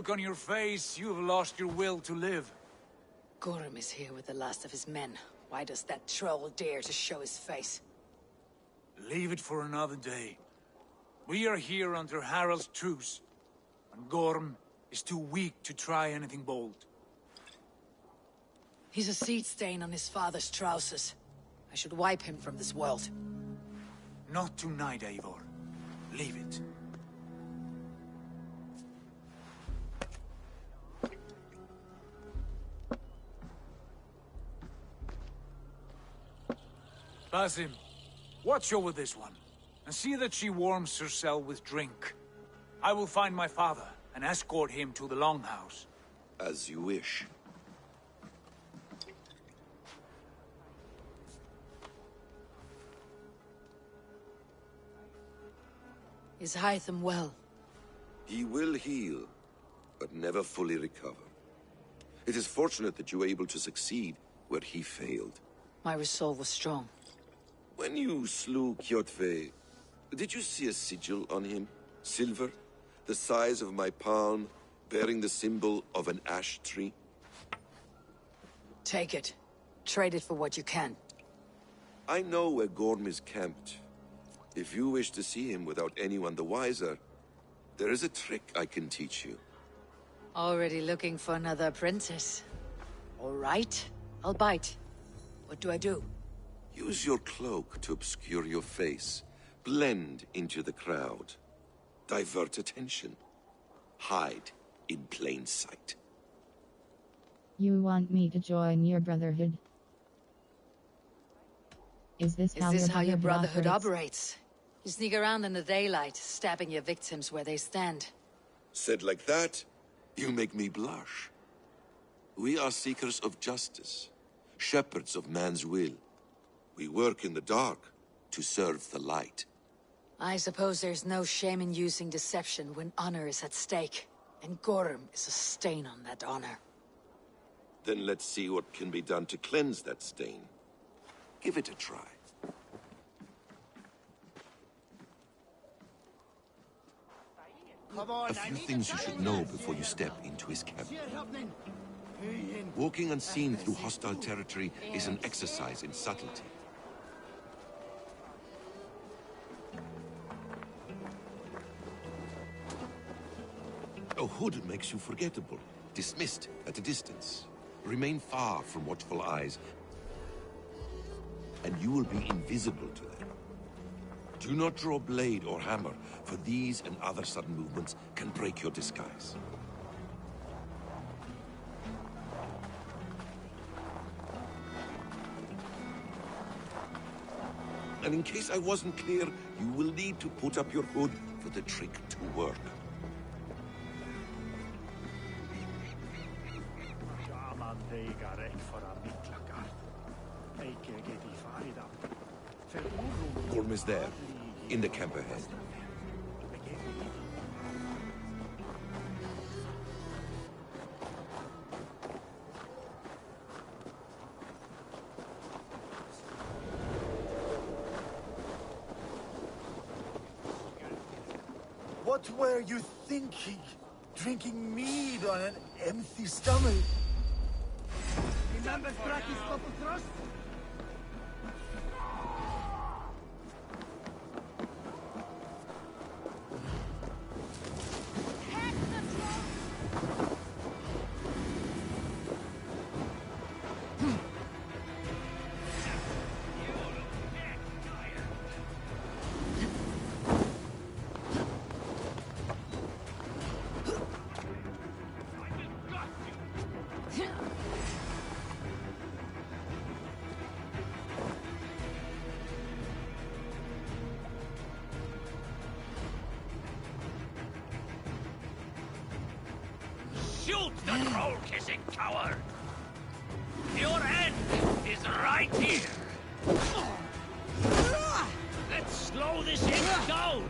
look on your face, you've lost your will to live. Gorm is here with the last of his men. Why does that troll dare to show his face? Leave it for another day. We are here under Harald's truce, and Gorm is too weak to try anything bold. He's a seed stain on his father's trousers. I should wipe him from this world. Not tonight, Eivor. Leave it. Basim, watch over this one, and see that she warms herself with drink. I will find my father and escort him to the Longhouse. As you wish. Is Hytham well? He will heal, but never fully recover. It is fortunate that you were able to succeed where he failed. My resolve was strong. When you slew Kjotve, did you see a sigil on him? Silver, the size of my palm, bearing the symbol of an ash tree? Take it. Trade it for what you can. I know where Gorm is camped. If you wish to see him without anyone the wiser, there is a trick I can teach you. Already looking for another apprentice. All right, I'll bite. What do I do? Use your cloak to obscure your face. Blend into the crowd. Divert attention. Hide in plain sight. You want me to join your brotherhood? Is this how your brotherhood operates? You sneak around in the daylight, stabbing your victims where they stand. Said like that, you make me blush. We are seekers of justice, shepherds of man's will. We work in the dark to serve the light. I suppose there's no shame in using deception when honor is at stake, and Gorm is a stain on that honor. Then let's see what can be done to cleanse that stain. Give it a try. A few things you should know before you step into his camp. Walking unseen through hostile territory is an exercise in subtlety. A hood makes you forgettable, dismissed at a distance. Remain far from watchful eyes, and you will be invisible to them. Do not draw blade or hammer, for these and other sudden movements can break your disguise. And in case I wasn't clear, you will need to put up your hood for the trick to work. Gorm is there, in the camp ahead. What were you thinking? Drinking mead on an empty stomach? Remember Straki's Thrust? Shoot the troll-kissing coward! Your end is right here! Let's slow this imp down!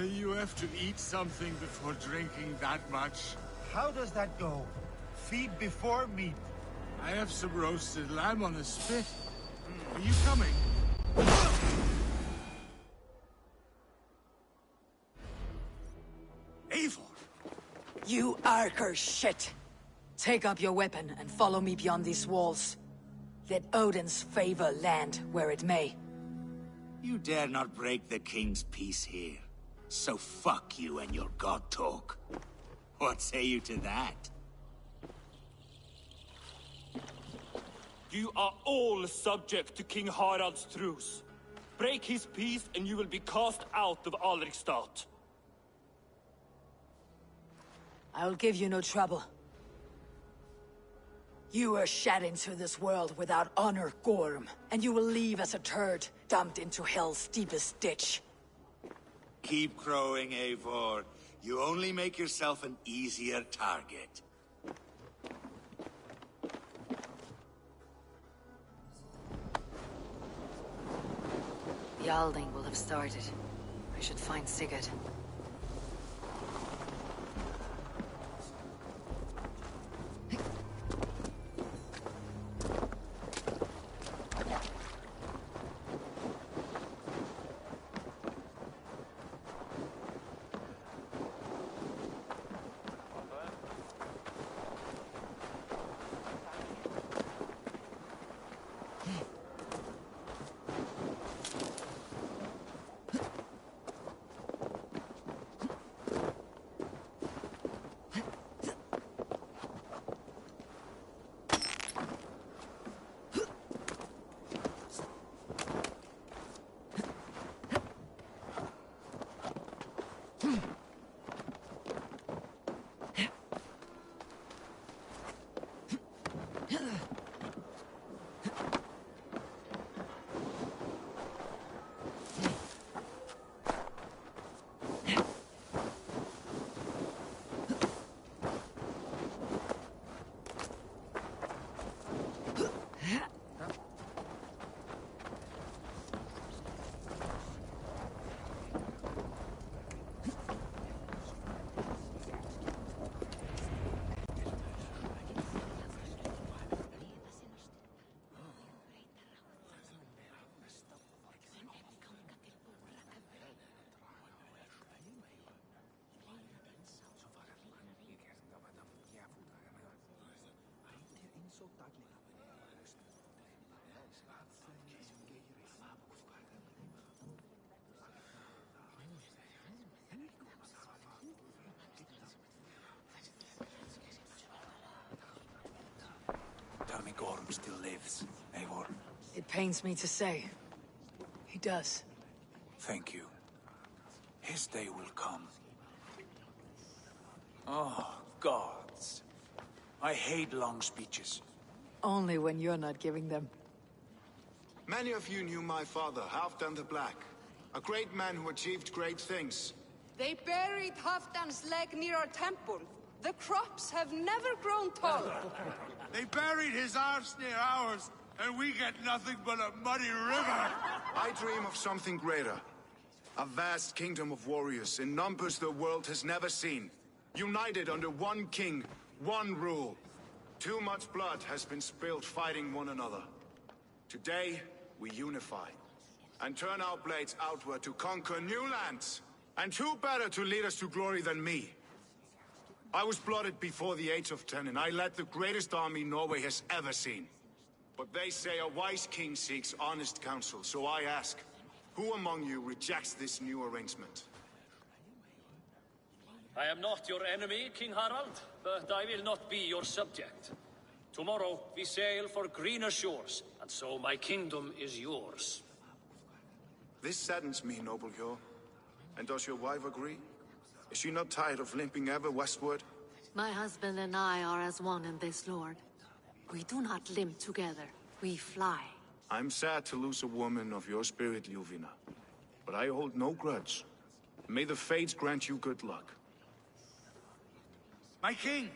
You have to eat something before drinking that much. How does that go? Feed before meat. I have some roasted lamb on a spit. Are you coming? Eivor! You Archer shit! Take up your weapon and follow me beyond these walls. Let Odin's favor land where it may. You dare not break the king's peace here. So fuck you and your god talk. What say you to that? You are all subject to King Harald's truce. Break his peace and you will be cast out of Alrikstad. I will give you no trouble. You were shed into this world without honor, Gorm, and you will leave as a turd, dumped into hell's deepest ditch. Keep crowing, Eivor. You only make yourself an easier target. The Alding will have started. I should find Sigurd. Tell me Gorm still lives, Eivor. It pains me to say. He does. Thank you. His day will come. Oh, gods. I hate long speeches. Only when you're not giving them. Many of you knew my father, Halfdan the Black. A great man who achieved great things. They buried Halfdan's leg near our temple. The crops have never grown tall. They buried his arse near ours, and we get nothing but a muddy river. I dream of something greater. A vast kingdom of warriors in numbers the world has never seen. United under one king, one rule. Too much blood has been spilled fighting one another. Today, we unify. And turn our blades outward to conquer new lands. And who better to lead us to glory than me? I was blooded before the age of 10, and I led the greatest army Norway has ever seen. But they say a wise king seeks honest counsel, so I ask, who among you rejects this new arrangement? I am not your enemy, King Harald, but I will not be your subject. Tomorrow we sail for greener shores, and so my kingdom is yours. This saddens me, noble Hjor. And does your wife agree? Is she not tired of limping ever westward? My husband and I are as one in this, Lord. We do not limp together, we fly. I'm sad to lose a woman of your spirit, Ljuvina. But I hold no grudge. May the fates grant you good luck. My king,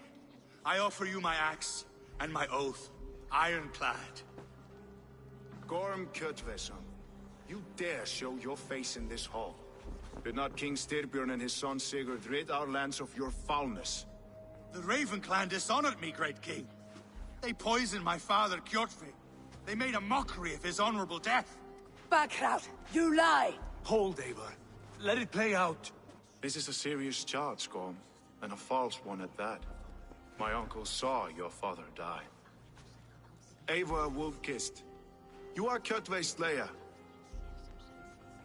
I offer you my axe and my oath, ironclad. Gorm Kjotveson, you dare show your face in this hall. Did not King Styrbjörn and his son Sigurd rid our lands of your foulness? The Raven clan dishonored me, great king. They poisoned my father, Kjotve. They made a mockery of his honorable death. Backrout, you lie! Hold, Eivor. Let it play out. This is a serious charge, Gorm, and a false one at that. My uncle saw your father die. Eivor Wolf-Kissed, you are Kjotve's slayer.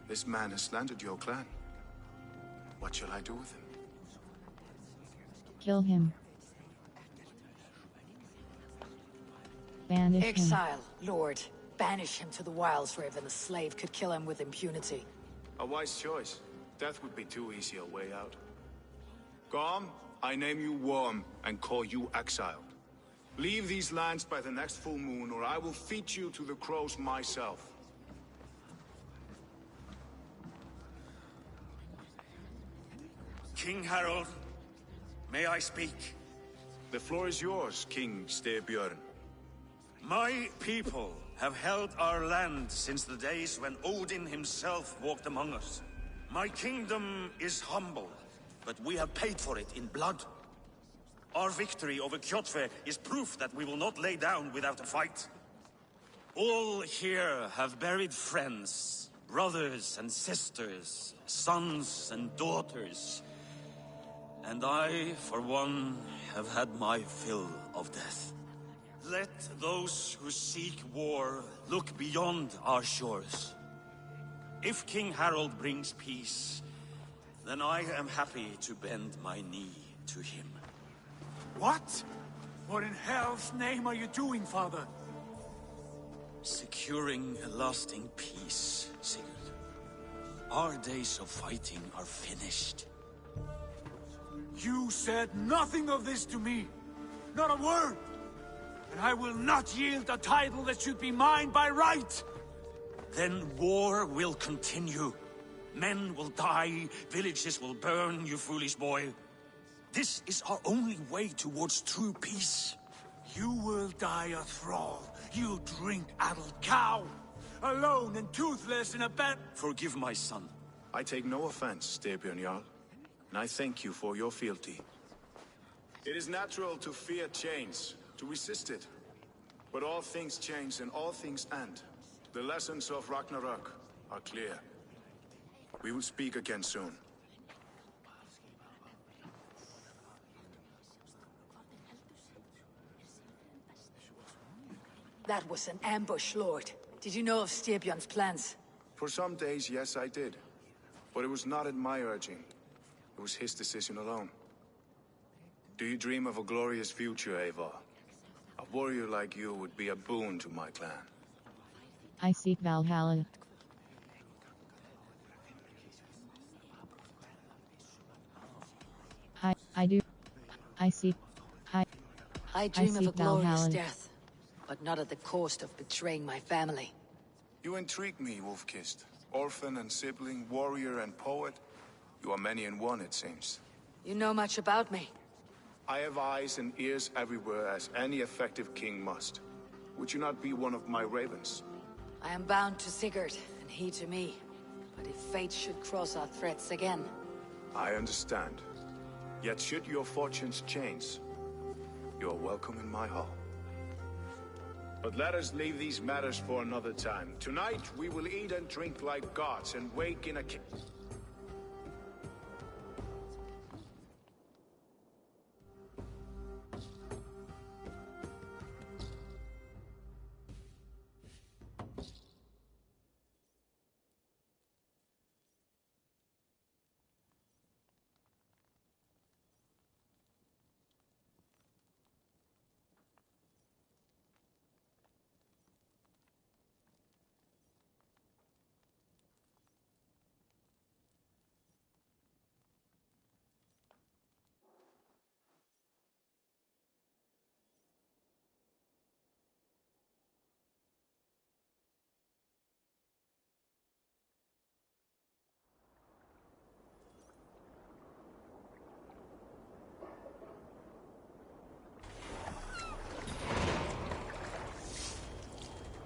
This man has slandered your clan. What shall I do with him? Kill him. Banish him. Exile, Lord. Banish him to the wilds where even a slave could kill him with impunity. A wise choice. Death would be too easy a way out. Gorm, I name you Worm and call you exiled. Leave these lands by the next full moon, or I will feed you to the crows myself. King Harold, may I speak? The floor is yours, King Styrbjörn. My people have held our land since the days when Odin himself walked among us. My kingdom is humble, but we have paid for it in blood. Our victory over Kjotve is proof that we will not lay down without a fight. All here have buried friends, brothers and sisters, sons and daughters. And I, for one, have had my fill of death. Let those who seek war look beyond our shores. If King Harold brings peace, then I am happy to bend my knee to him. What? What in hell's name are you doing, father? Securing a lasting peace, Sigurd. Our days of fighting are finished. You said nothing of this to me. Not a word. And I will not yield a title that should be mine by right. Then war will continue. Men will die, villages will burn, you foolish boy. This is our only way towards true peace. You will die a thrall. You drink-addled cow. Alone and toothless in a bed. Forgive my son. I take no offense, Styrbjörn Jarl, and I thank you for your fealty. It is natural to fear change, to resist it. But all things change and all things end. The lessons of Ragnarok are clear. We will speak again soon. That was an ambush, Lord. Did you know of Styrbjörn's plans? For some days, yes, I did. But it was not at my urging. It was his decision alone. Do you dream of a glorious future, Eivor? A warrior like you would be a boon to my clan. I seek Valhalla. I do. I seek. I dream of a seek glorious Valhalla. death, but not at the cost of betraying my family. You intrigue me, Wolf-Kissed. Orphan and sibling, warrior and poet. You are many in one, it seems. You know much about me. I have eyes and ears everywhere, as any effective king must. Would you not be one of my ravens? I am bound to Sigurd, and he to me. But if fate should cross our threads again... I understand. Yet should your fortunes change, you are welcome in my hall. But let us leave these matters for another time. Tonight, we will eat and drink like gods and wake in a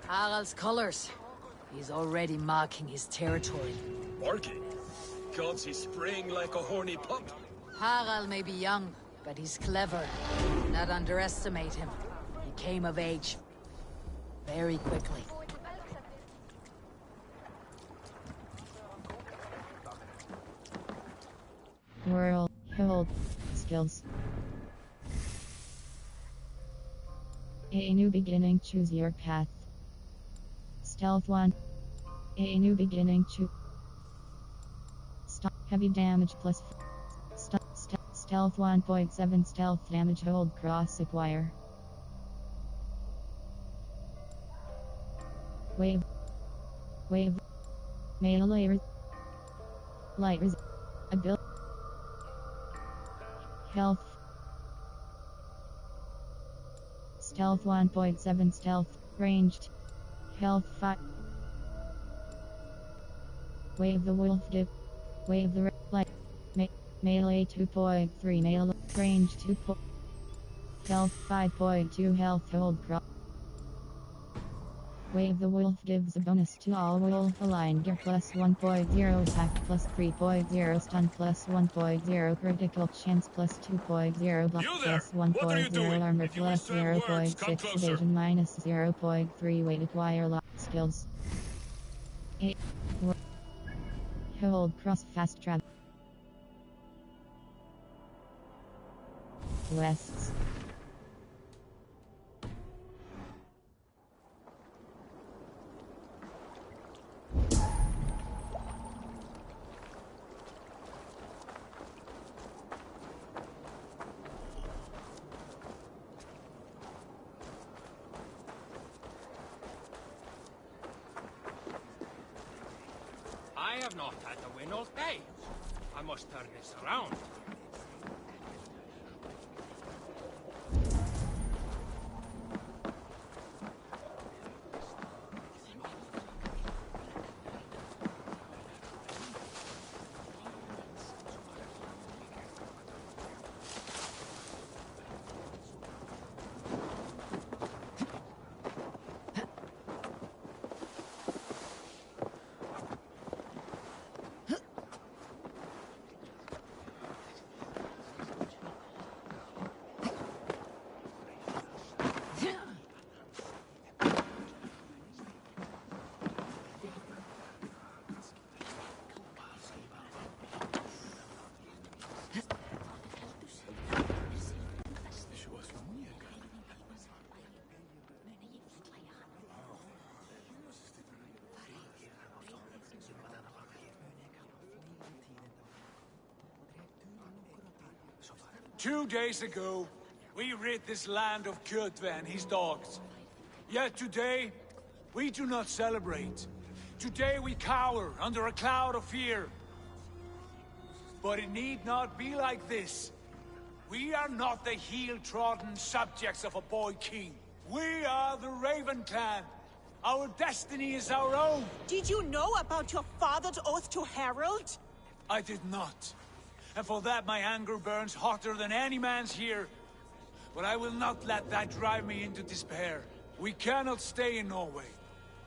Harald's colors. He's already marking his territory. Marking? gods, he's spraying like a horny pup. Harald may be young, but he's clever. Do not underestimate him. He came of age very quickly. World, hold, skills. A new beginning, choose your path. Stealth 1. A new beginning, choose. Stop, heavy damage plus. Stealth 1.7, stealth damage, hold cross acquire. Wave. Melee light ability. Health. Stealth 1.7, stealth ranged. Health 5. Wave the wolf dip. Wave the light. Melee 2.3, melee range 2. Health 5.2, health hold cross. Wave the wolf gives a bonus to all wolf aligned gear plus 1.0 attack plus 3.0 stun plus 1.0 critical chance plus 2.0 block plus 1.0 armor plus 0.6 evasion minus 0.3 weight acquire lock skills. 8. Hold cross fast travel. Quests. I have not had the win all day. I must turn this around. 2 days ago, we rid this land of Kjotve and his dogs. Yet today, we do not celebrate. Today we cower under a cloud of fear. But it need not be like this. We are not the heel-trodden subjects of a boy king. We are the Raven clan. Our destiny is our own. Did you know about your father's oath to Harold? I did not. And for that my anger burns hotter than any man's here. But I will not let that drive me into despair. We cannot stay in Norway.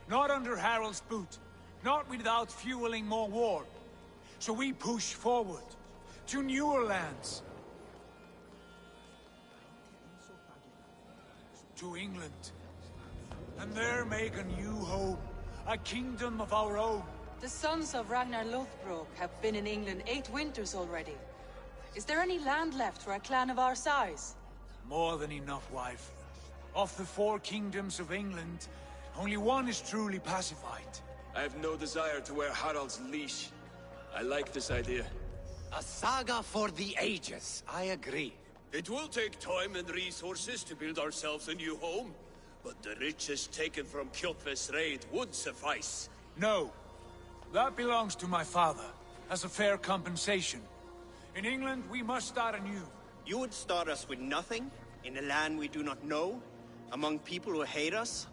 Not under Harald's boot. Not without fueling more war. So we push forward. To newer lands. To England. And there make a new home. A kingdom of our own. The sons of Ragnar Lothbrok have been in England 8 winters already. Is there any land left for a clan of our size? More than enough, wife. Of the 4 kingdoms of England, only one is truly pacified. I have no desire to wear Harald's leash. I like this idea. A saga for the ages, I agree. It will take time and resources to build ourselves a new home, but the riches taken from Kjotve's raid would suffice. No. That belongs to my father, as a fair compensation. In England, we must start anew. You would start us with nothing? In a land we do not know? Among people who hate us?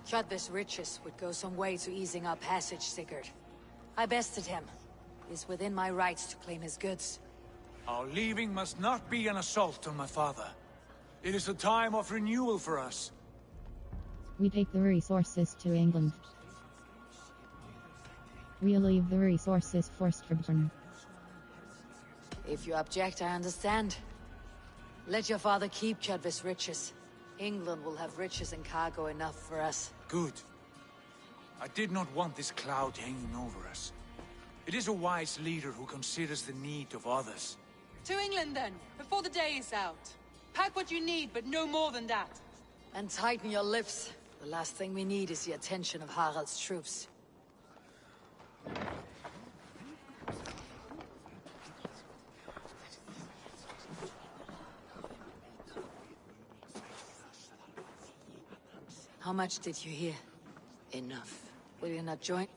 Kjotve's riches would go some way to easing our passage, Sigurd. I bested him. It is within my rights to claim his goods. Our leaving must not be an assault on my father. It is a time of renewal for us. We take the resources to England. We leave the resources for Strabjorn. If you object, I understand. Let your father keep Chadvis riches. England will have riches and cargo enough for us. Good. I did not want this cloud hanging over us. It is a wise leader who considers the need of others. To England, then, before the day is out. Pack what you need, but no more than that. And tighten your lips. The last thing we need is the attention of Harald's troops. How much did you hear? Enough. Will you not join?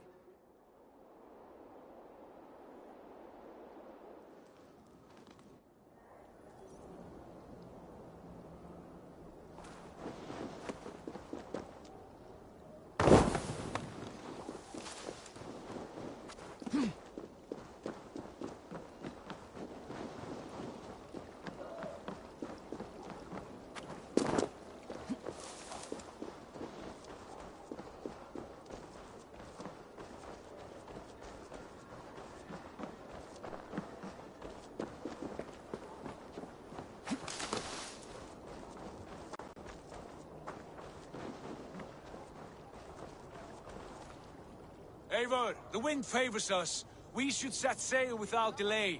Eivor, the wind favors us. We should set sail without delay.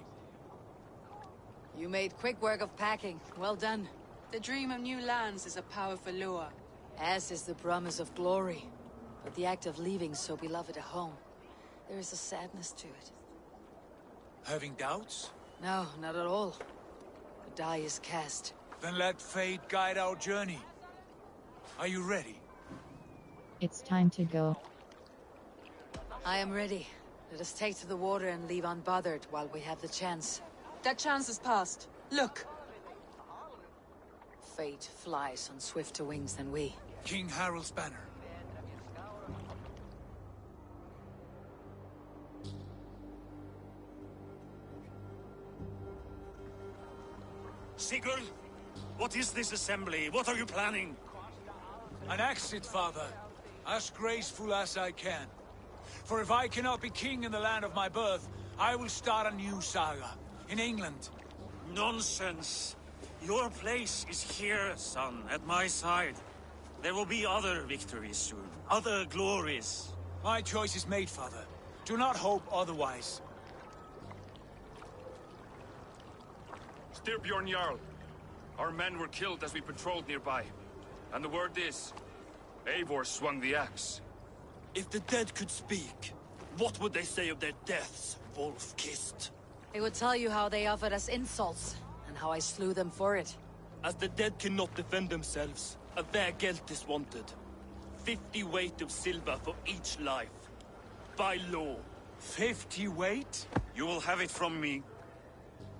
You made quick work of packing. Well done. The dream of new lands is a powerful lure. As is the promise of glory. But the act of leaving so beloved a home, there is a sadness to it. Having doubts? No, not at all. The die is cast. Then let fate guide our journey. Are you ready? It's time to go. I am ready. Let us take to the water and leave unbothered while we have the chance. That chance is past. Look! Fate flies on swifter wings than we. King Harald's banner. Sigurd, what is this assembly? What are you planning? An exit, father. As graceful as I can. For if I cannot be king in the land of my birth, I will start a new saga. In England. Nonsense. Your place is here, son, at my side. There will be other victories soon. Other glories. My choice is made, father. Do not hope otherwise. Styrbjorn Jarl. Our men were killed as we patrolled nearby. And the word is, Eivor swung the axe. If the dead could speak, what would they say of their deaths, wolf-kissed? They would tell you how they offered us insults, and how I slew them for it. As the dead cannot defend themselves, a vergelt is wanted. 50 weight of silver for each life. By law. 50 weight? You will have it from me.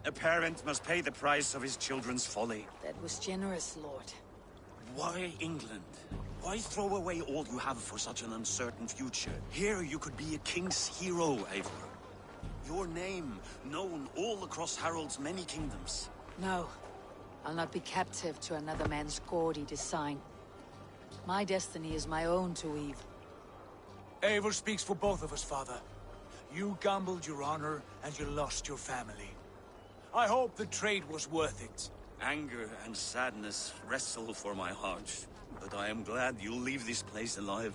A parent must pay the price of his children's folly. That was generous, Lord. Why England? Why throw away all you have for such an uncertain future? Here you could be a king's hero, Eivor. Your name known all across Harald's many kingdoms. No. I'll not be captive to another man's gaudy design. My destiny is my own to weave. Eivor speaks for both of us, father. You gambled your honor, and you lost your family. I hope the trade was worth it. Anger and sadness wrestle for my heart, but I am glad you'll leave this place alive.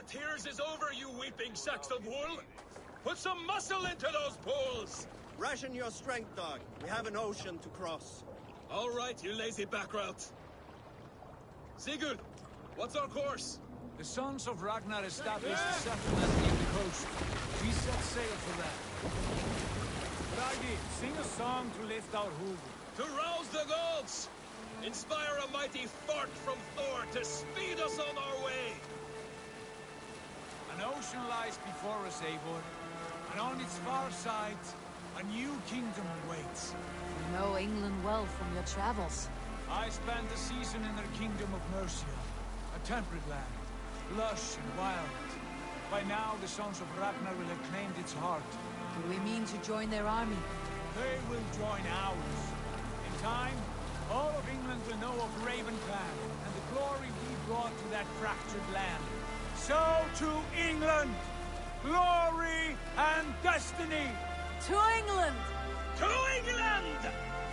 Tears is over, you weeping sacks of wool! Put some muscle into those poles! Ration your strength, dog. We have an ocean to cross. All right, you lazy backrout. Sigurd, what's our course? The sons of Ragnar established a settlement near the coast. We set sail for that. Bragi, sing a song to lift our hoof. To rouse the gods! Inspire a mighty fart from Thor to speed us on our way! An ocean lies before us, Eivor, and on its far side, A new kingdom awaits. You know England well from your travels. I spent a season in their kingdom of Mercia. A temperate land, lush and wild. By now, the sons of Ragnar will have claimed its heart. Do we mean to join their army? They will join ours. In time, all of England will know of Raven Clan and the glory we brought to that fractured land. So to England! Glory and destiny! To England! To England!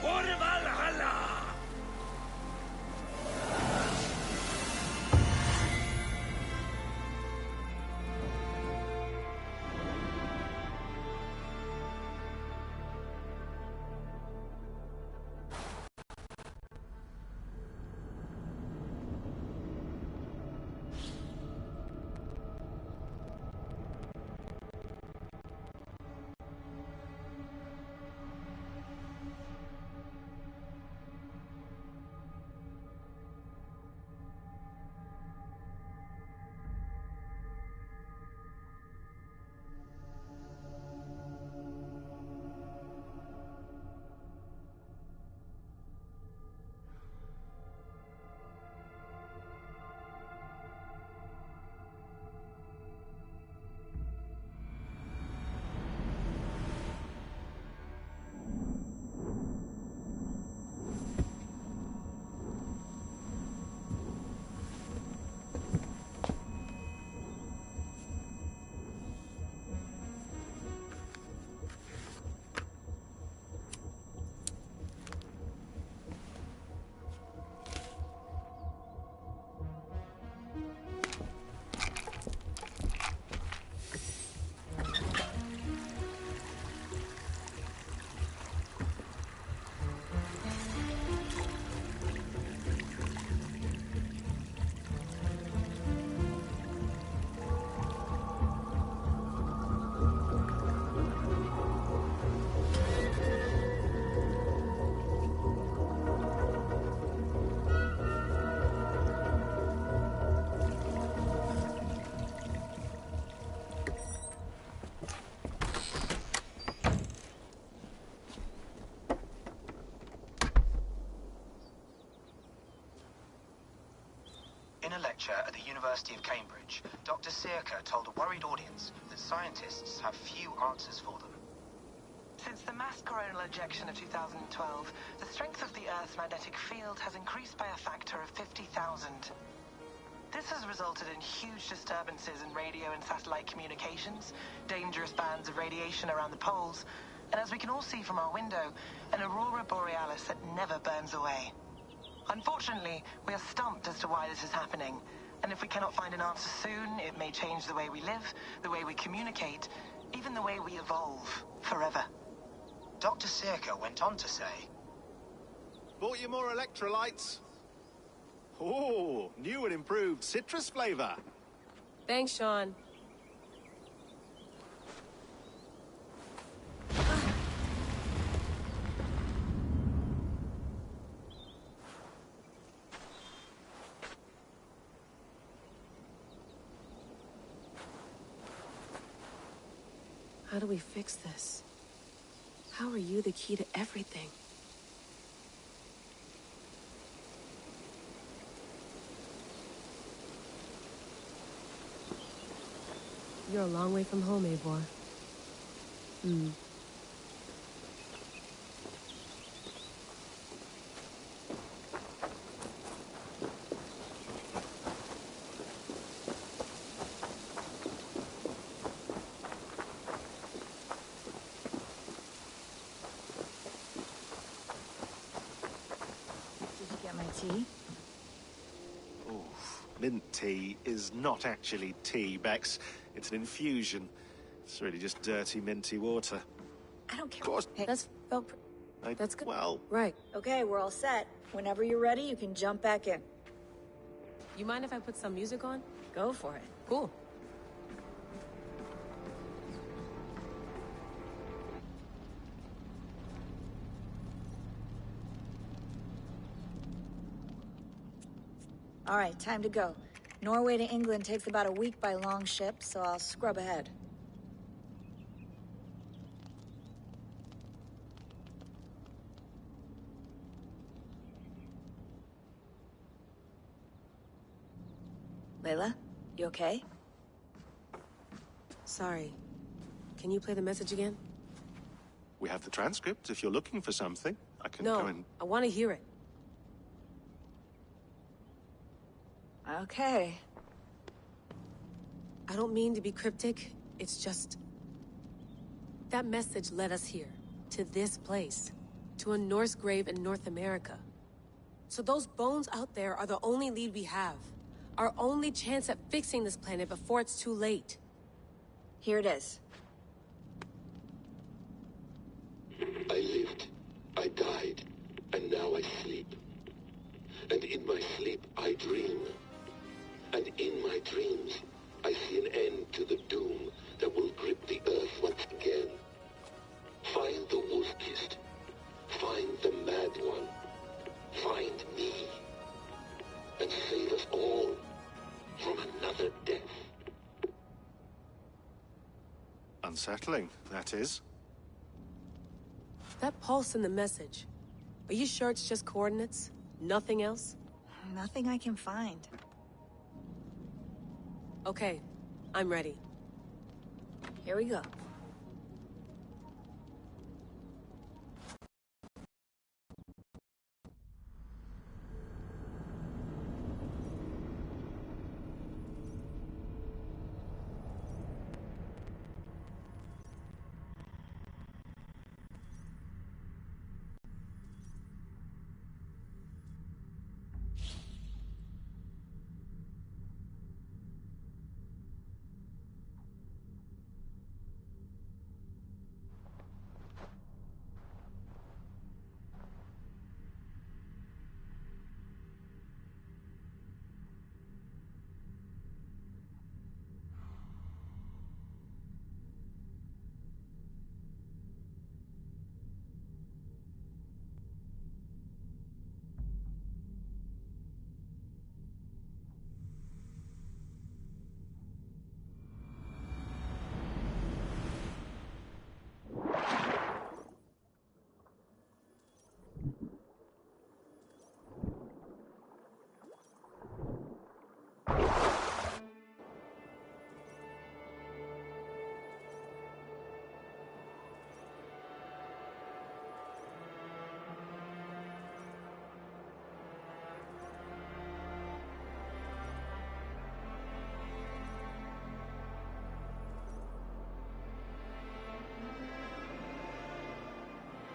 For Valhalla! In a lecture at the University of Cambridge, Dr. Sirka told a worried audience that scientists have few answers for them. Since the mass coronal ejection of 2012, the strength of the Earth's magnetic field has increased by a factor of 50,000. This has resulted in huge disturbances in radio and satellite communications, dangerous bands of radiation around the poles, and as we can all see from our window, an aurora borealis that never burns away. Unfortunately, we are stumped as to why this is happening, and if we cannot find an answer soon, it may change the way we live, the way we communicate, even the way we evolve, forever. Dr. Sirka went on to say, Bought you more electrolytes? Oh, new and improved citrus flavor. Thanks, Sean. How do we fix this? How are you the key to everything? You're a long way from home, Eivor. Tea? Oof. Mint tea is not actually tea, Bex. It's an infusion. It's really just dirty, minty water. I don't care. Of course. Hey, That's good. Well, Right. okay, we're all set. Whenever you're ready, you can jump back in. You mind if I put some music on? Go for it. Cool. All right, time to go. Norway to England takes about a week by long ship, so I'll scrub ahead. Layla, you okay? Sorry. Can you play the message again? We have the transcript. If you're looking for something, I can go and... I want to hear it. Okay. I don't mean to be cryptic. It's just... that message led us here. To this place. To a Norse grave in North America. So those bones out there are the only lead we have. Our only chance at fixing this planet before it's too late. Here it is. I lived, I died, and now I sleep. And in my sleep I dream. And in my dreams I see an end to the doom that will grip the earth once again. Find the wolf-kissed. Find the mad one. Find me. And save us all from another death. Unsettling, that is. That pulse in the message. Are you sure it's just coordinates? Nothing else? Nothing I can find. Okay, I'm ready. Here we go.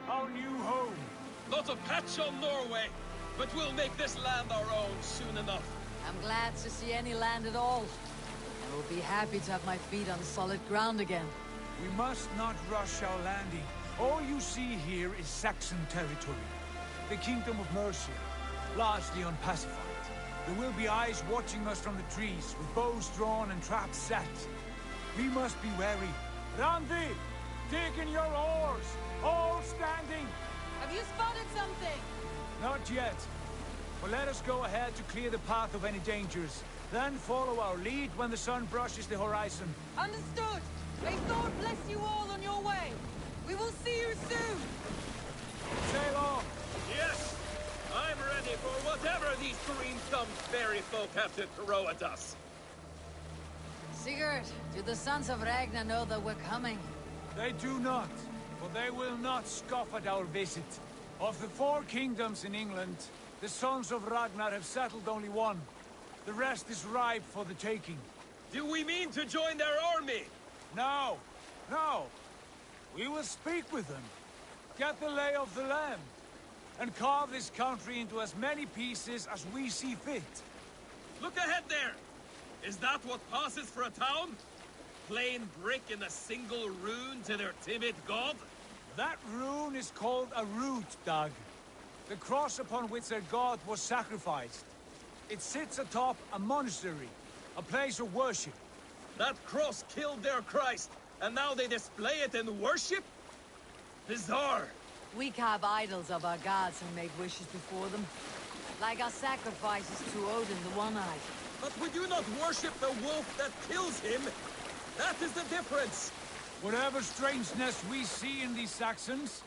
Our new home. Not a patch on Norway, but we'll make this land our own soon enough. I'm glad to see any land at all. I will be happy to have my feet on solid ground again. We must not rush our landing. All you see here is Saxon territory. The Kingdom of Mercia, largely unpacified. There will be eyes watching us from the trees, with bows drawn and traps set. We must be wary. Randi! Dig in your oars! All standing! Have you spotted something? Not yet. But let us go ahead to clear the path of any dangers. Then follow our lead when the sun brushes the horizon. Understood! May Thor bless you all on your way! We will see you soon! Sail on! Yes! I'm ready for whatever these green-thumbed fairy folk have to throw at us. Sigurd, do the sons of Ragnar know that we're coming? They do not, but they will not scoff at our visit. Of the 4 kingdoms in England, the sons of Ragnar have settled only one. The rest is ripe for the taking. Do we mean to join their army? No, no. We will speak with them, get the lay of the land, and carve this country into as many pieces as we see fit. Look ahead there! Is that what passes for a town? Plain brick in a single rune to their timid god? That rune is called a root, Dag. The cross upon which their god was sacrificed. It sits atop a monastery, a place of worship. That cross killed their Christ, and now they display it in worship? Bizarre. We carve idols of our gods and make wishes before them. Like our sacrifices to Odin, the One-Eyed. But we do not worship the wolf that kills him. That is the difference. Whatever strangeness we see in these Saxons,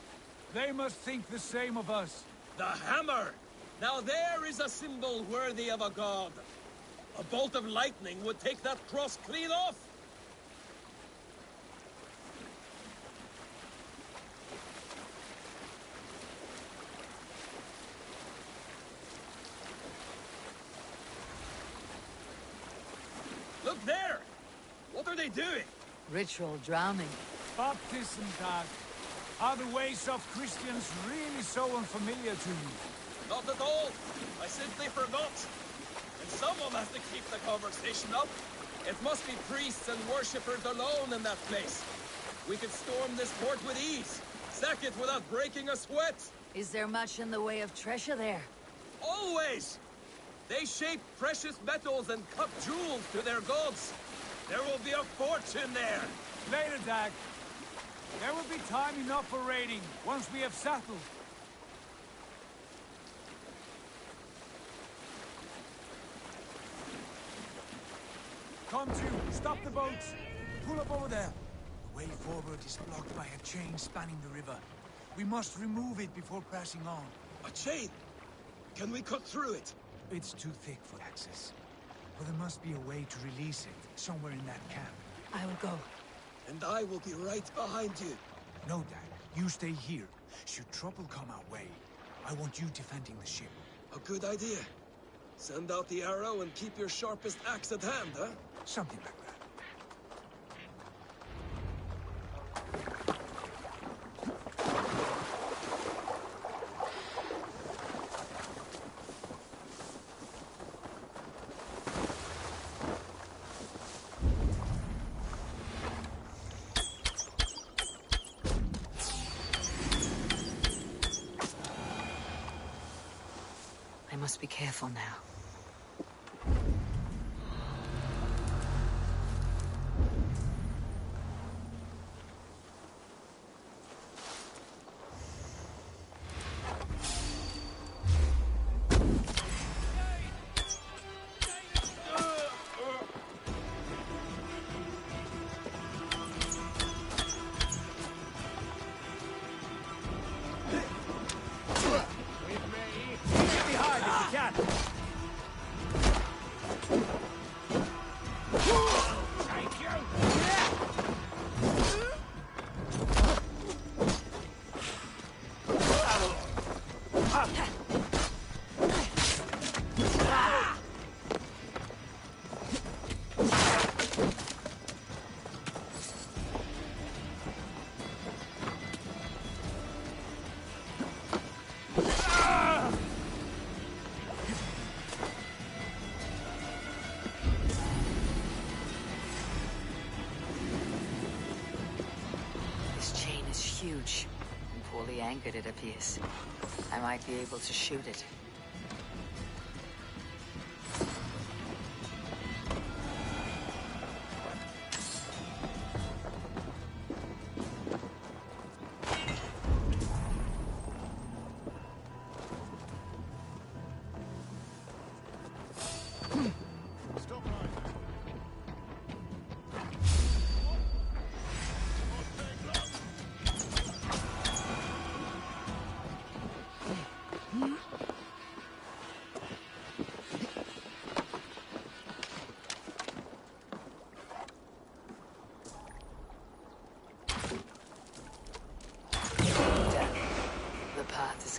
they must think the same of us. The hammer! Now there is a symbol worthy of a god. A bolt of lightning would take that cross clean off! Look there! What are they doing? Ritual drowning. Baptism, Dad. Are the ways of Christians really so unfamiliar to you? Not at all. I simply forgot. And someone has to keep the conversation up. It must be priests and worshippers alone in that place. We could storm this port with ease. Sack it without breaking a sweat. Is there much in the way of treasure there? Always! They shape precious metals and cut jewels to their gods. There will be a fortune there. Later, Dag. There will be time enough for raiding, once we have settled. Come to, stop the boats. Pull up over there. The way forward is blocked by a chain spanning the river. We must remove it before pressing on. A chain? Can we cut through it? It's too thick for access. But there must be a way to release it, somewhere in that camp. I will go. And I will be right behind you. No, Dad. You stay here. Should trouble come our way, I want you defending the ship. A good idea. Send out the arrow and keep your sharpest axe at hand, huh? Something like that. I must be careful now. Huge. And poorly anchored, it appears. I might be able to shoot it.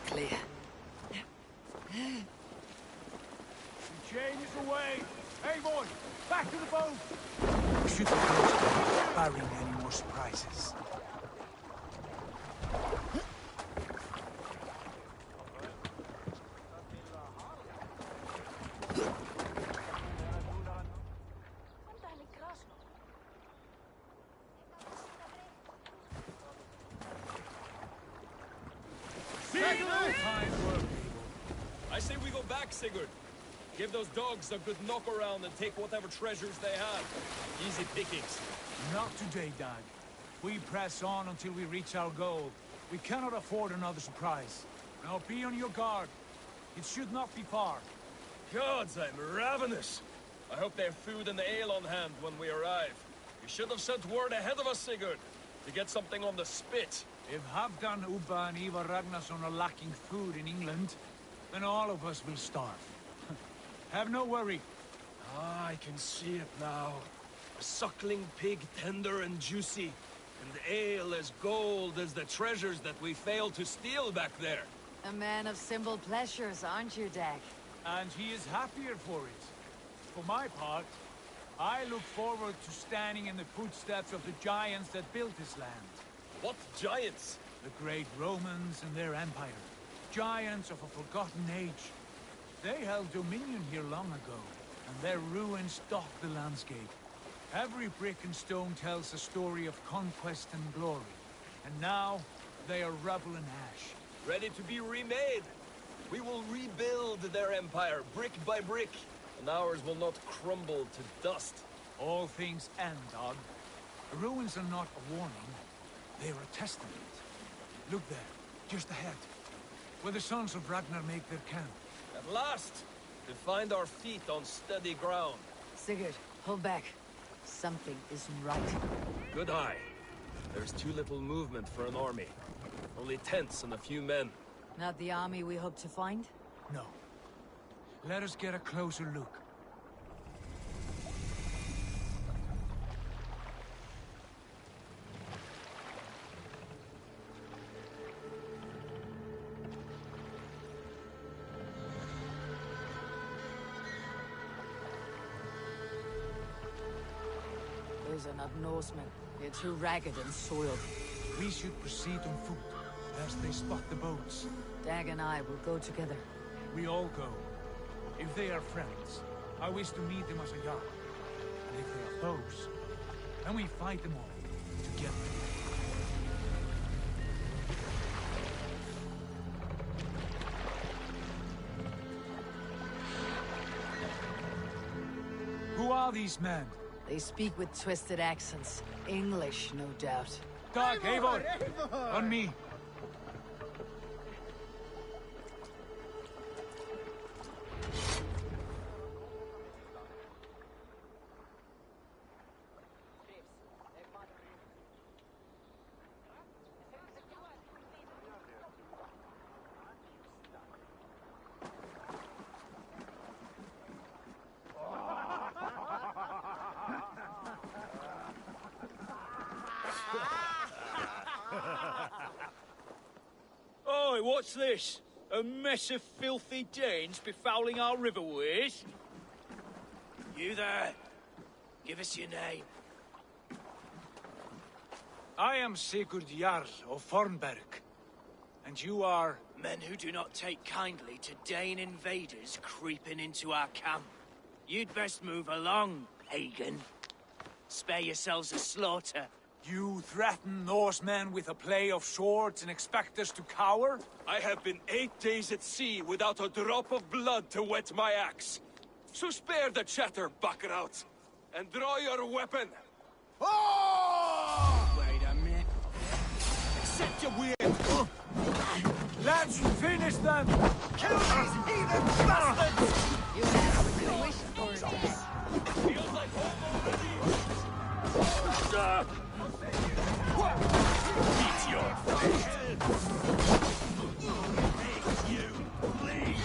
Clear. The chain is away. Hey, boy, back to the boat. We should be close, barring any more surprises. I say we go back, Sigurd. Give those dogs a good knock around and take whatever treasures they have. Easy pickings. Not today, Dag. We press on until we reach our goal. We cannot afford another surprise. Now be on your guard. It should not be far. Gods, I'm ravenous. I hope they have food and ale on hand when we arrive. You should have sent word ahead of us, Sigurd, to get something on the spit. If Halfdan, Ubba and Ivar Ragnarsson are lacking food in England, then all of us will starve. Have no worry. Ah, I can see it now. A suckling pig, tender and juicy, and ale as gold as the treasures that we failed to steal back there. A man of simple pleasures, aren't you, Dag? And he is happier for it. For my part, I look forward to standing in the footsteps of the giants that built this land. What giants? The great Romans and their empire. Giants of a forgotten age. They held dominion here long ago, and their ruins dot the landscape. Every brick and stone tells a story of conquest and glory. And now, they are rubble and ash. Ready to be remade. We will rebuild their empire, brick by brick, and ours will not crumble to dust. All things end, Dog. The ruins are not a warning. They are a testament. Look there, just ahead, where the sons of Ragnar make their camp. At last, to find our feet on steady ground. Sigurd, hold back. Something isn't right. Good eye. There's too little movement for an army. Only tents and a few men. Not the army we hope to find? No. Let us get a closer look. Those are not Norsemen. They're too ragged and soiled. We should proceed on foot, lest they spot the boats. Dag and I will go together. We all go. If they are friends, I wish to meet them as a Jarl. And if they are foes, then we fight them all, together. Who are these men? They speak with twisted accents. English, no doubt. Dag, Eivor! On me! Oi, what's this? A mess of filthy Danes befouling our riverways? You there? Give us your name. I am Sigurd Jarl of Fornberg. And you are... Men who do not take kindly to Dane invaders creeping into our camp. You'd best move along, pagan. Spare yourselves a slaughter. You threaten Norsemen with a play of swords and expect us to cower? I have been 8 days at sea without a drop of blood to wet my axe. So spare the chatter, Baccarat, and draw your weapon. Oh! Wait a minute. Set your weird. Let's finish them! Kill these heathen bastards! You have your wish for it. Feels like home already. Eat your fate! Make you bleed!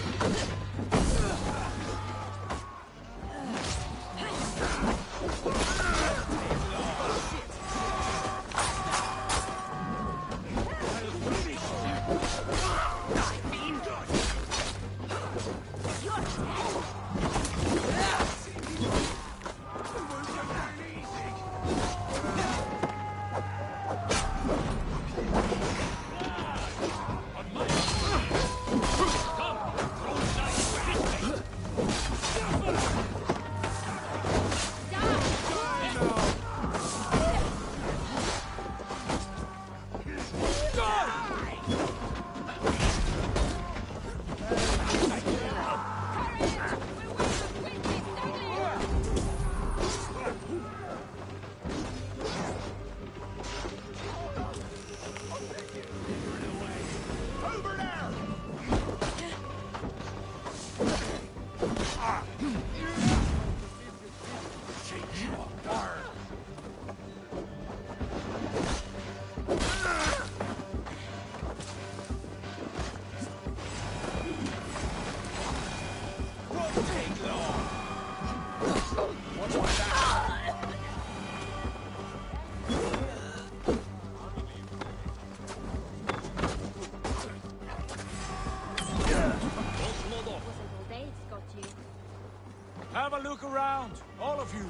around, all of you.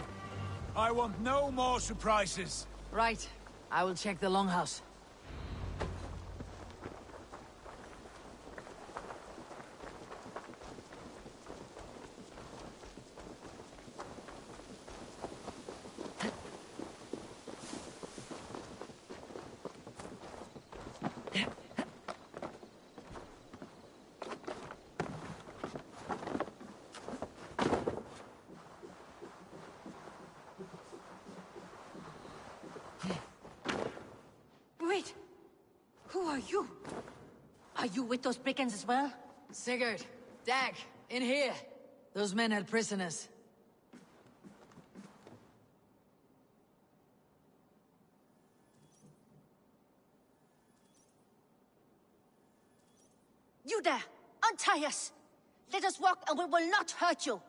I want no more surprises. Right. I will check the longhouse. Wait! Who are you? Are you with those brigands as well? Sigurd, Dag, in here. Those men had prisoners. You there! Untie us! Let us walk and we will not hurt you!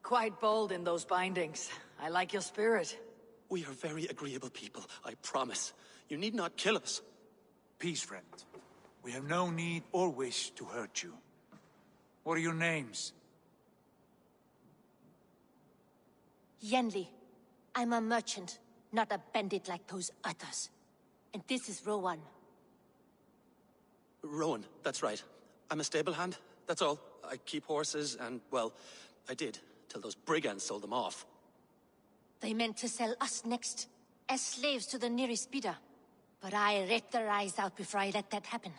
Quite bold in those bindings. I like your spirit. We are very agreeable people, I promise. You need not kill us. Peace, friend. We have no need or wish to hurt you. What are your names? Yenli. I'm a merchant, not a bandit like those others. And this is Rowan. Rowan, that's right. I'm a stable hand, that's all. I keep horses and, well, I did, till those brigands sold them off. They meant to sell us next, as slaves to the nearest bidder. But I ripped their eyes out before I let that happen.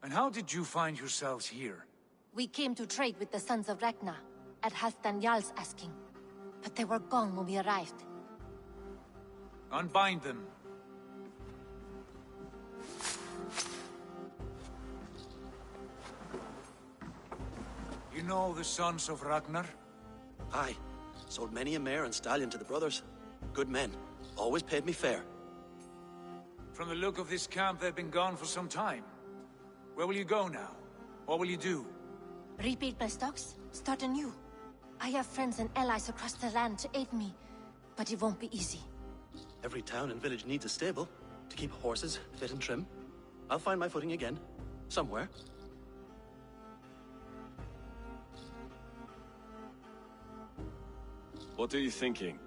And how did you find yourselves here? We came to trade with the Sons of Ragnar, at Halfdan Jarl's asking. But they were gone when we arrived. Unbind them. You know the Sons of Ragnar? Aye. Sold many a mare and stallion to the brothers. Good men. Always paid me fair. From the look of this camp, they've been gone for some time. Where will you go now? What will you do? Rebuild my stocks, start anew. I have friends and allies across the land to aid me, but it won't be easy. Every town and village needs a stable to keep horses fit and trim. I'll find my footing again. Somewhere. What are you thinking?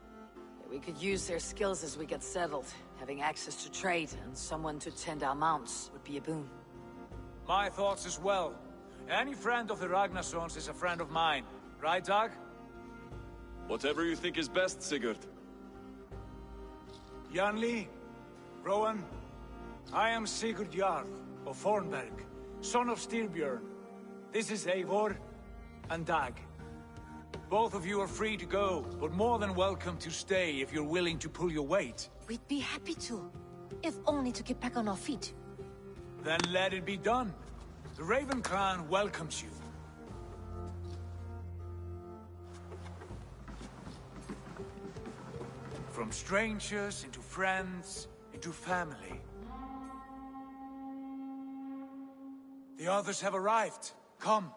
We could use their skills as we get settled. Having access to trade and someone to tend our mounts would be a boon. My thoughts as well. Any friend of the Ragnarsons is a friend of mine. Right, Dag? Whatever you think is best, Sigurd. Janli, Rowan, I am Sigurd Jarl of Fornberg, son of Styrbjörn. This is Eivor and Dag. Both of you are free to go, but more than welcome to stay if you're willing to pull your weight. We'd be happy to, if only to get back on our feet. Then let it be done. The Raven clan welcomes you. From strangers into friends, into family. The others have arrived. Come.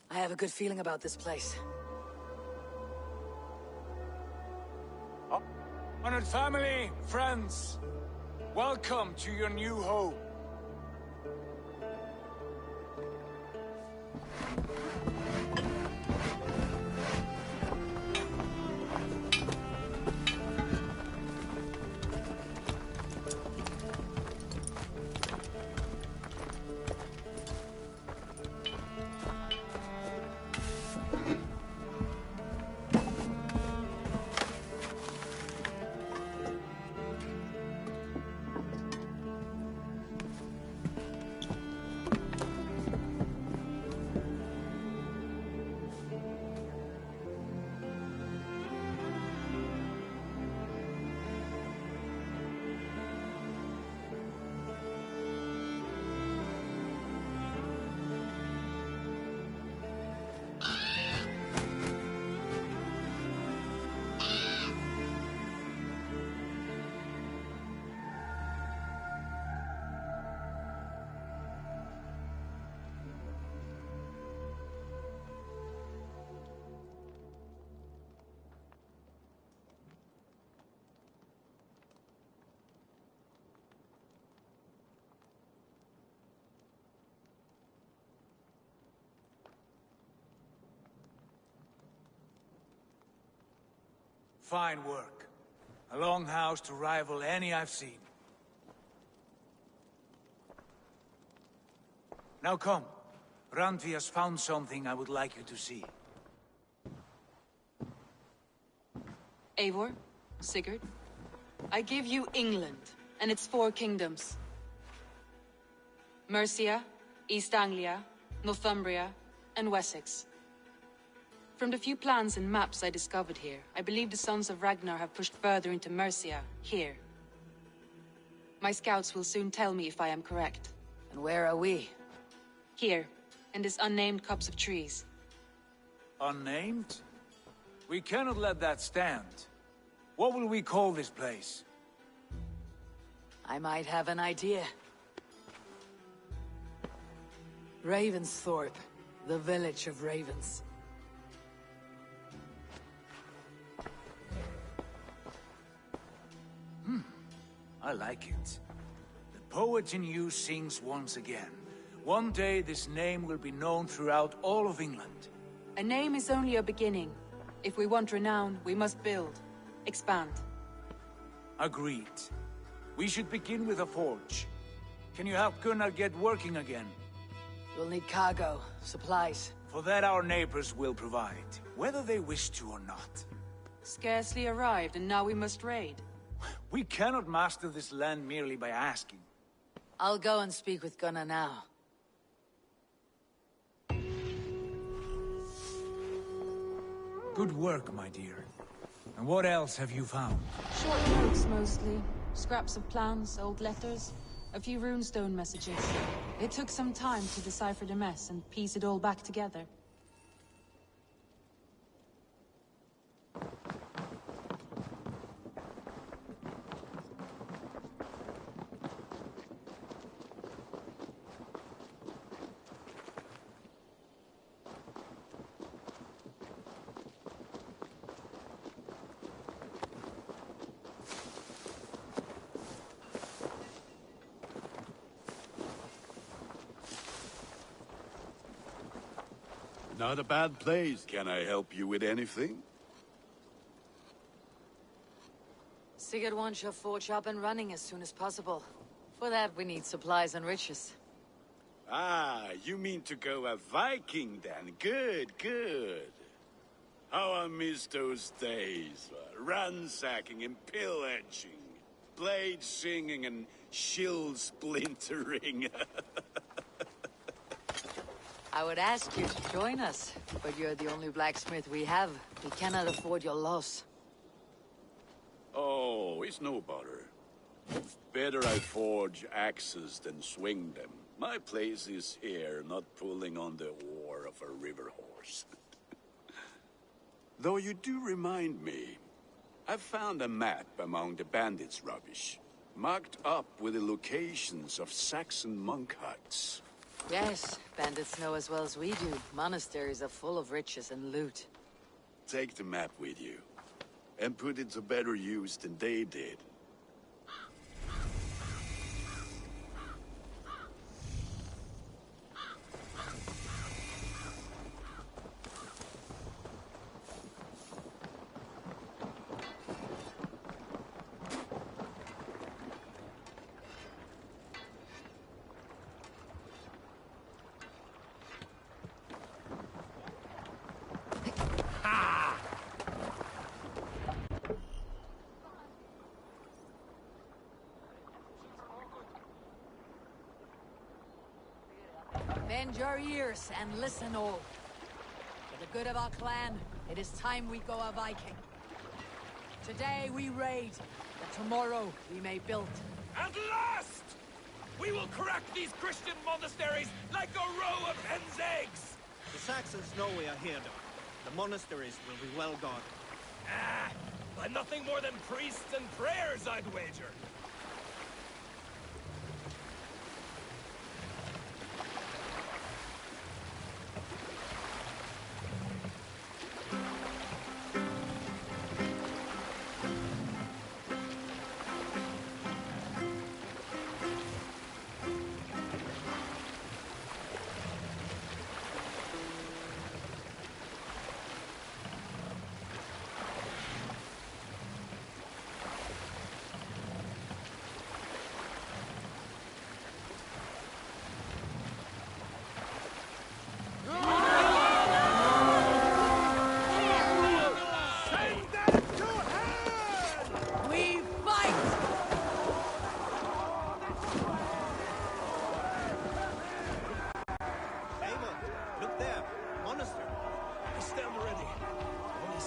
I have a good feeling about this place. Honored family, friends, welcome to your new home. Fine work. A longhouse to rival any I've seen. Now come. Randvi has found something I would like you to see. Eivor, Sigurd, I give you England and its 4 kingdoms. Mercia, East Anglia, Northumbria, and Wessex. From the few plans and maps I discovered here, I believe the Sons of Ragnar have pushed further into Mercia, here. My scouts will soon tell me if I am correct. And where are we? Here, in this unnamed copse of trees. Unnamed? We cannot let that stand. What will we call this place? I might have an idea. Ravensthorpe, the village of ravens. I like it. The poet in you sings once again. One day this name will be known throughout all of England. A name is only a beginning. If we want renown, we must build. Expand. Agreed. We should begin with a forge. Can you help Gunnar get working again? We'll need cargo, supplies. For that our neighbors will provide, whether they wish to or not. Scarcely arrived, and now we must raid. We cannot master this land merely by asking. I'll go and speak with Gunnar now. Good work, my dear. And what else have you found? Short notes, mostly. Scraps of plans, old letters, a few runestone messages. It took some time to decipher the mess and piece it all back together. Not a bad place. Can I help you with anything? Sigurd wants your forge up and running as soon as possible. For that, we need supplies and riches. Ah, you mean to go a Viking then? Good, good. How I miss those days. Ransacking and pillaging. Blade singing and shield splintering. I would ask you to join us, but you're the only blacksmith we have. We cannot afford your loss. Oh, it's no bother. Better I forge axes than swing them. My place is here, not pulling on the oar of a river horse. Though you do remind me, I found a map among the bandits' rubbish, marked up with the locations of Saxon monk huts. Yes, bandits know as well as we do. Monasteries are full of riches and loot. Take the map with you, and put it to better use than they did. Bend your ears and listen all. For the good of our clan, it is time we go a Viking. Today we raid, that tomorrow we may build. At last! We will crack these Christian monasteries like a row of hen's eggs! The Saxons know we are here, though. The monasteries will be well guarded. Ah, by nothing more than priests and prayers, I'd wager.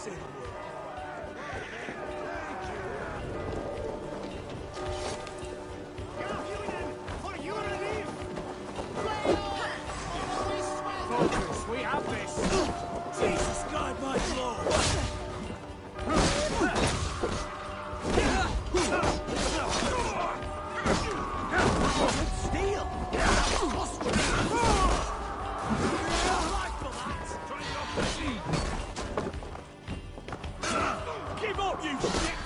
say a word. Focus, we have this! Jesus God, my lord! Steel! Keep up, you shit!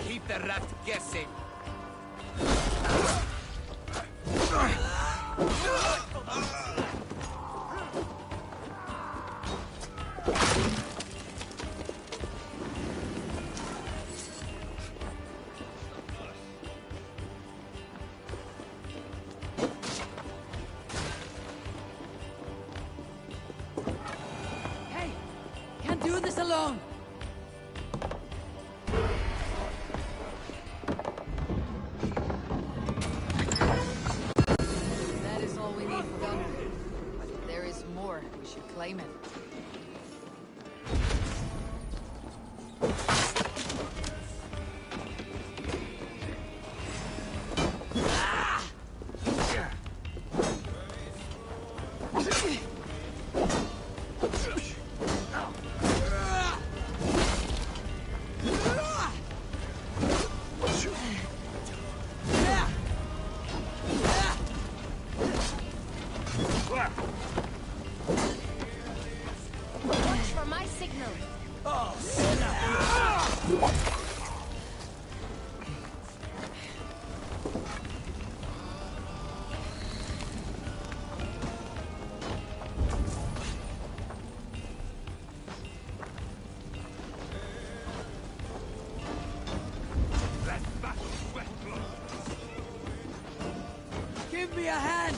Keep the rat guessing. Hey! Can't do this alone! That is all we need for Gunner. But if there is more, we should claim it. Watch for my signal. Give me a hand!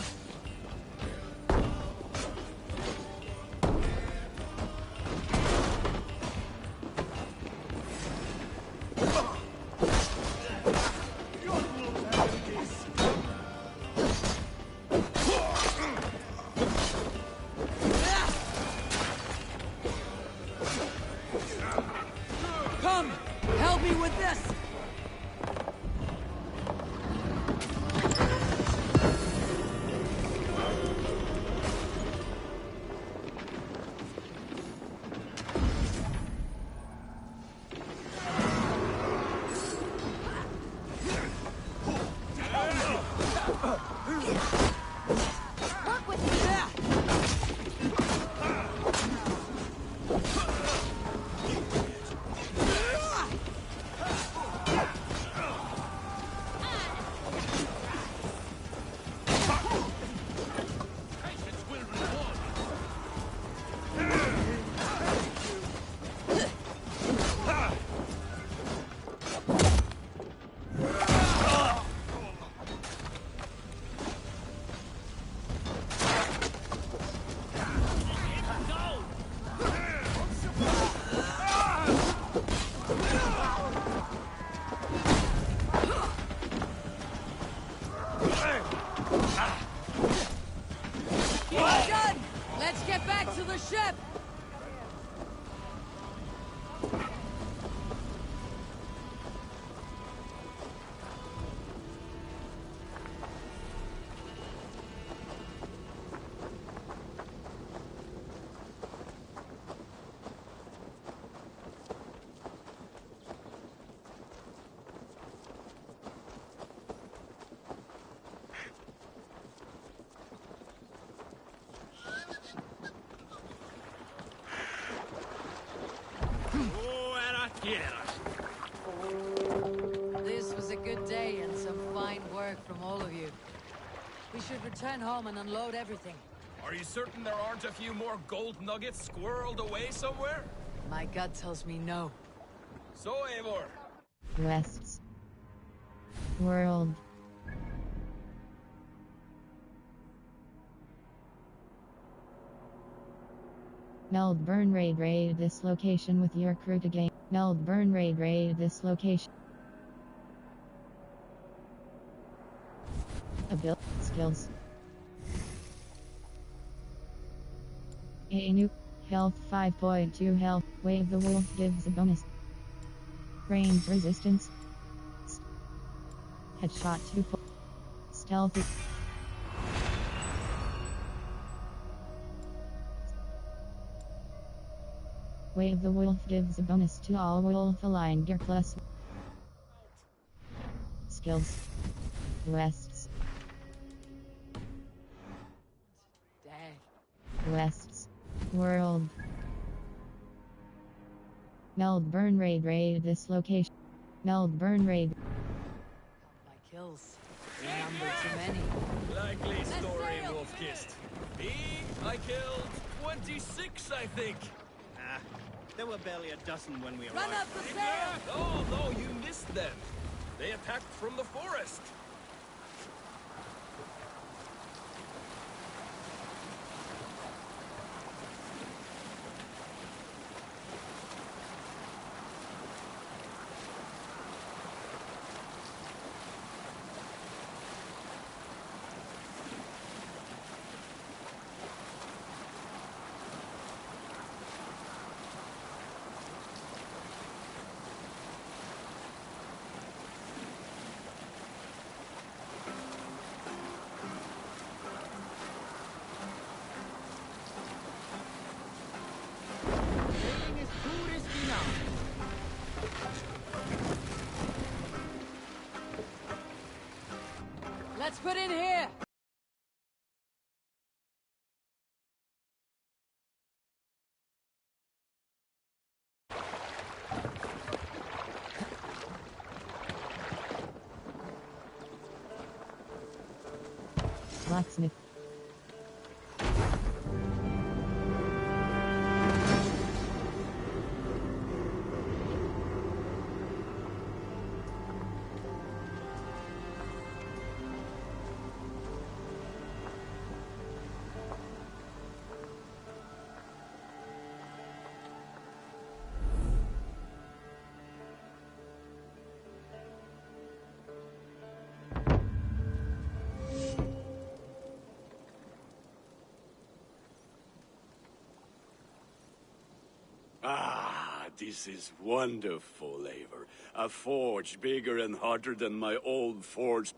Come! Help me with this! Work with me. Keep it done! Let's get back to the ship! This was a good day and some fine work from all of you. We should return home and unload everything. Are you certain there aren't a few more gold nuggets squirreled away somewhere? My gut tells me no. So, Eivor, Quests. World. Melbourne raid this location with your crew to gain. Melbourne raid this location. Ability skills. A new health 5.2 health. Wave the wolf gives a bonus. Range resistance. Headshot 2. Stealthy. Wave the wolf gives a bonus to all wolf aligned gear plus. Skills. Wests. Wests. World. Melbourne raid this location. Melbourne raid. My kills. Number too many. Likely story, Wolf-Kissed. Me, I killed 26, I think. Ah, there were barely a dozen when we arrived. Run up the stairs! Oh, no, you missed them. They attacked from the forest. Let's put in here! Blacksmith. Ah, this is wonderful, Eivor. A forge bigger and hotter than my old forge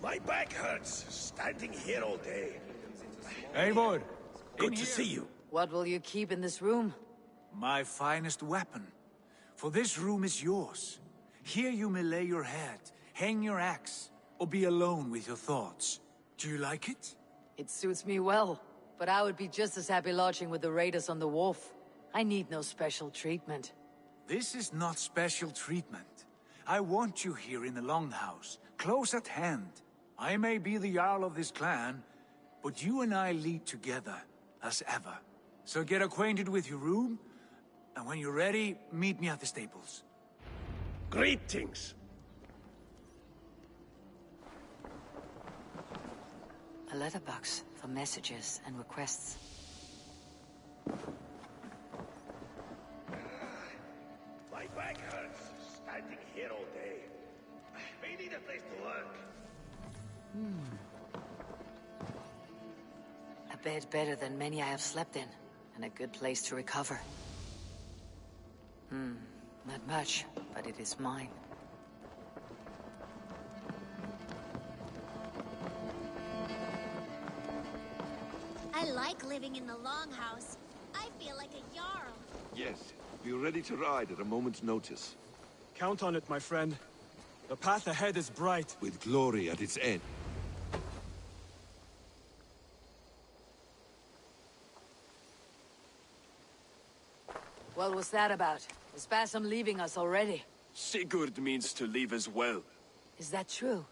My back hurts, standing here all day. Eivor! Good to see you. What will you keep in this room? My finest weapon. For this room is yours. Here you may lay your head, hang your axe, or be alone with your thoughts. Do you like it? It suits me well, but I would be just as happy lodging with the raiders on the wharf. I need no special treatment. This is not special treatment. I want you here in the Longhouse, close at hand. I may be the Jarl of this clan, but you and I lead together, as ever. So get acquainted with your room, and when you're ready, meet me at the stables. Greetings. A letterbox for messages and requests. My back hurts, standing here all day. May need a place to work. A bed better than many I have slept in, and a good place to recover. Not much, but it is mine. I like living in the Longhouse. I feel like a Jarl. Yes, be ready to ride at a moment's notice. Count on it, my friend. The path ahead is bright. With glory at its end. What was that about? Is Bassam leaving us already? Sigurd means to leave as well. Is that true?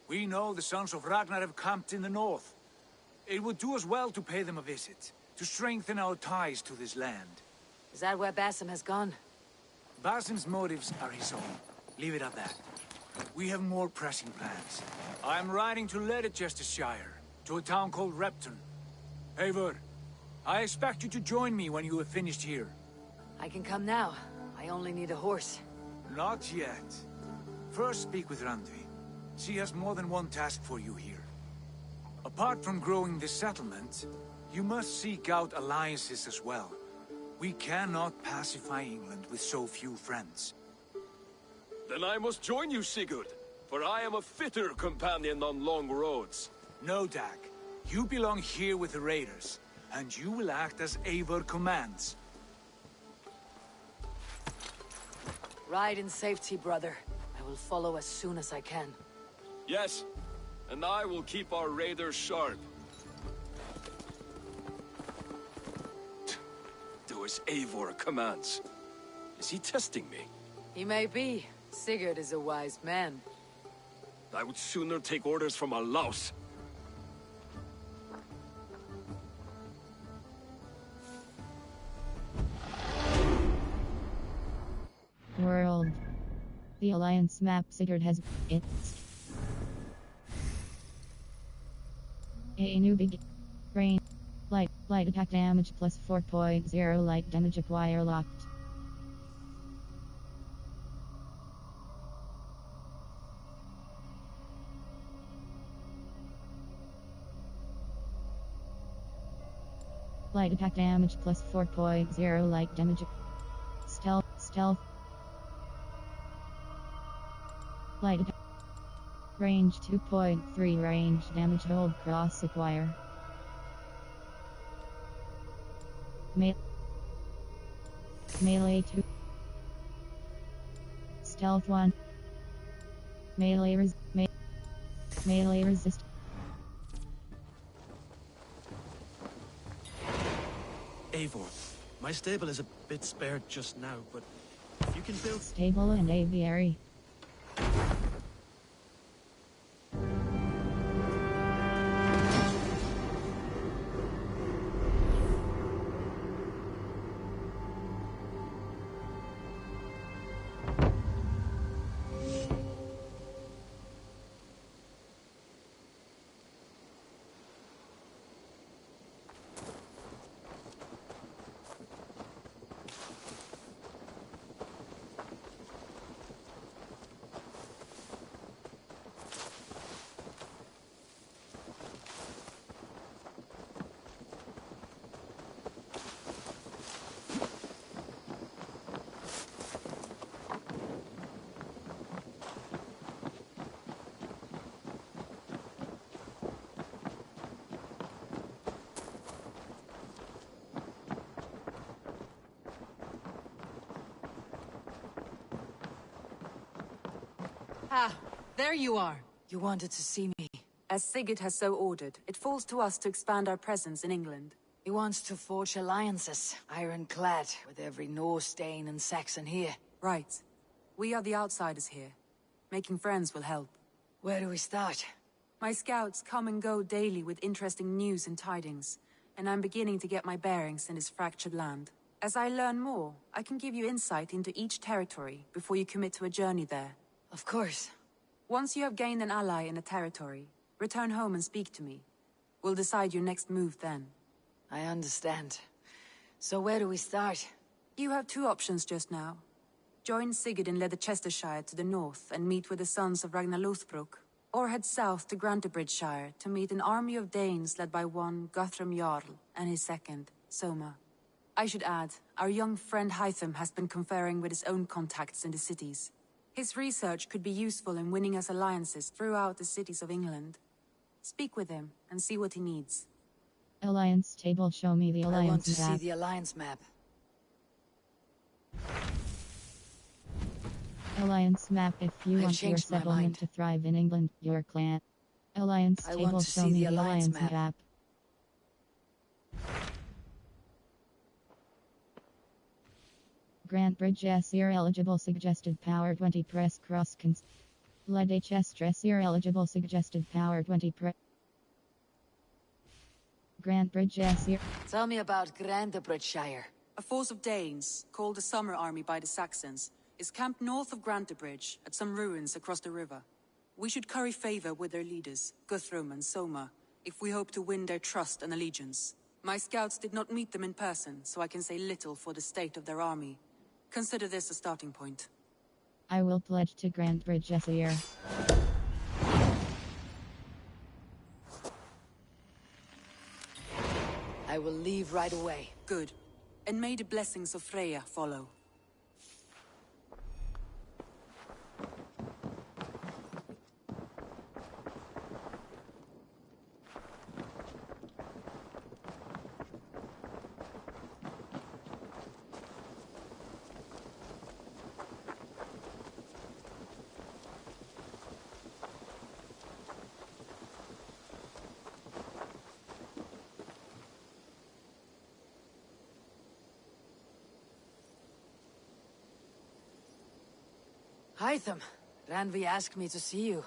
We know the sons of Ragnar have camped in the north. It would do us well to pay them a visit. to strengthen our ties to this land. Is that where Basim has gone? Basim's motives are his own. Leave it at that. We have more pressing plans. I am riding to Leicestershire, to a town called Repton. Eivor, I expect you to join me when you have finished here. I can come now. I only need a horse. Not yet. First speak with Randvi. She has more than one task for you here. Apart from growing this settlement, you must seek out alliances as well. We cannot pacify England with so few friends. Then I must join you, Sigurd, for I am a fitter companion on long roads. No, Dag. You belong here with the raiders, and you will act as Eivor commands. Ride in safety, brother. I will follow as soon as I can. Yes, and I will keep our raiders sharp. Do as Eivor commands. Is he testing me? He may be. Sigurd is a wise man. I would sooner take orders from a louse. World. The Alliance map Sigurd has it. A new big range. Light attack damage plus 4.0 light damage acquire locked. Light attack damage plus 4.0 light damage. Stealth. Light attack. Range 2.3 range damage hold cross acquire. Melee 2. Stealth 1. Melee resist. Eivor, my stable is a bit spared just now, but if you can build... Stable and aviary. Ah, there you are. You wanted to see me. As Sigurd has so ordered, it falls to us to expand our presence in England. He wants to forge alliances, ironclad, with every Norse, Dane, and Saxon here. Right. We are the outsiders here. Making friends will help. Where do we start? My scouts come and go daily with interesting news and tidings, and I'm beginning to get my bearings in this fractured land. As I learn more, I can give you insight into each territory before you commit to a journey there. Of course. Once you have gained an ally in a territory, return home and speak to me. We'll decide your next move then. I understand. So where do we start? You have two options just now. Join Sigurd in Leicestershire to the north and meet with the sons of Ragnar Lothbrok, or head south to Grantebridgeshire to meet an army of Danes led by one Guthrum Jarl and his second, Soma. I should add, our young friend Hytham has been conferring with his own contacts in the cities. His research could be useful in winning us alliances throughout the cities of England. Speak with him and see what he needs. Alliance table, show me the alliance map. I want to see the alliance map. Alliance map if you want your settlement to thrive in England, your clan. Alliance table, show me the alliance map. Grantebridgeshire eligible suggested power 20 press cross cons. Leicestershire eligible suggested power 20 press. Grantebridge. Tell me about Grantebridgeshire. A force of Danes, called the Summer Army by the Saxons, is camped north of Grantebridge at some ruins across the river. We should curry favor with their leaders, Guthrum and Soma, if we hope to win their trust and allegiance. My scouts did not meet them in person, so I can say little for the state of their army. Consider this a starting point. I will pledge to Grantebridge. I will leave right away. Good. And may the blessings of Freya follow. Hytham, Ranvi asked me to see you.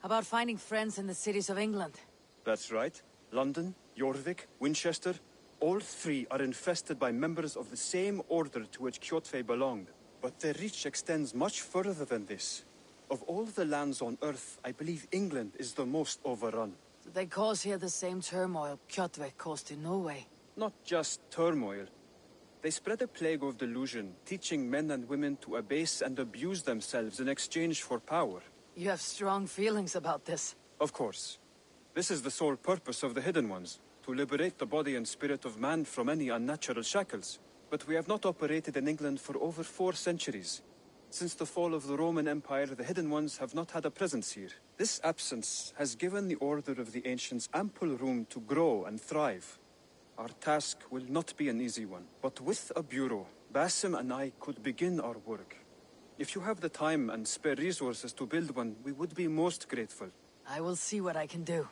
About finding friends in the cities of England. That's right. London, Jorvik, Winchester, all three are infested by members of the same order to which Kjotve belonged. But their reach extends much further than this. Of all the lands on Earth, I believe England is the most overrun. So they cause here the same turmoil Kjotve caused in Norway. Not just turmoil. They spread a plague of delusion, teaching men and women to abase and abuse themselves in exchange for power. You have strong feelings about this. Of course. This is the sole purpose of the Hidden Ones, to liberate the body and spirit of man from any unnatural shackles. But we have not operated in England for over 4 centuries. Since the fall of the Roman Empire, the Hidden Ones have not had a presence here. This absence has given the Order of the Ancients ample room to grow and thrive. Our task will not be an easy one, but with a bureau, Basim and I could begin our work. If you have the time and spare resources to build one, we would be most grateful. I will see what I can do.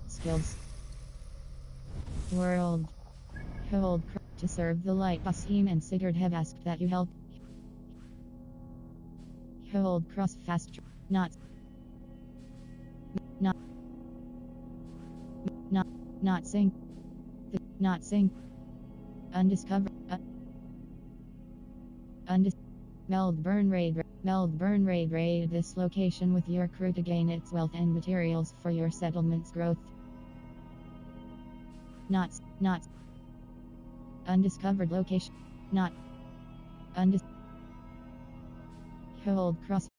Skills. World. Hold to serve the light. Basim and Sigurd have asked that you help. Hold cross fast. Not sing. Not sing. Undiscovered. Melbourne raid this location with your crew to gain its wealth and materials for your settlement's growth. Not undiscovered location. Not hold cross